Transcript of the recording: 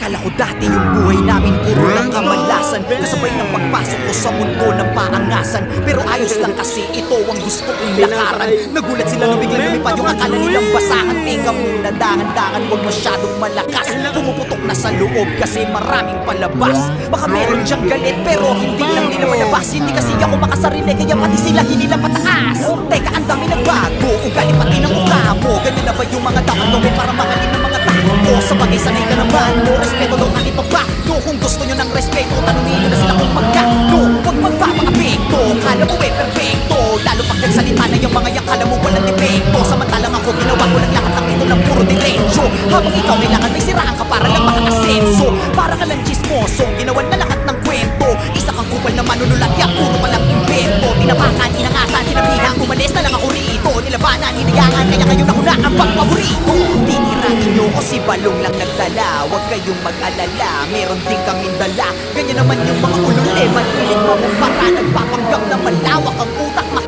Akala ko dati yung buhay namin puro lang kamalasan, kasabay ng pagpasok ko sa mundo ng paangasan. Pero ayos lang kasi ito ang gusto kong lakaran. Nagulat sila nung biglang lumipad yung akala nilang basahan. Teka muna, dahan-dahan, huwag masyadong malakas. Pumuputok na sa loob kasi maraming palabas. Baka meron dyang galit pero hindi lang nila malabas. Hindi kasi ako makasarili kaya pati sila hinila pataas. Teka, ang dami nagbago, ugali pati ng mukha mo. Ganyan na ba yung mga dapat gawin para mahalin ng mga tao ko? Sa bagay sanay ka naman mo, respeto daw ang ipabago. Kung gusto nyo ng respeto, tanungin nyo na sila kung magkano. Huwag magpapakapekto, kala mo perfecto. Lalo pag nagsalita na yung mga yakala mo walang depekto. Samantalang ako ginawa ko lang lahat ng ito ng puro diretsyo. Habang ikaw kailangan may siraan ka para lang maka-asenso. Para ka lang chismoso, ginawan na lahat ng kwento. Isa kang kupal na manunulat, ya puro ka lang invento. Tinapakan, inangasan, sinabihan, umalis na lang ako rito. Nilabanan, hinayangan, kaya ngayon ako na ang pang-paborito. Tinirahin nyo ko si Balong lang nagdala. Huwag kayong mag-alala, meron din kaming dala. Ganyan naman yung mga ulule, manulit mo para nagpapanggap na malawak ang utak.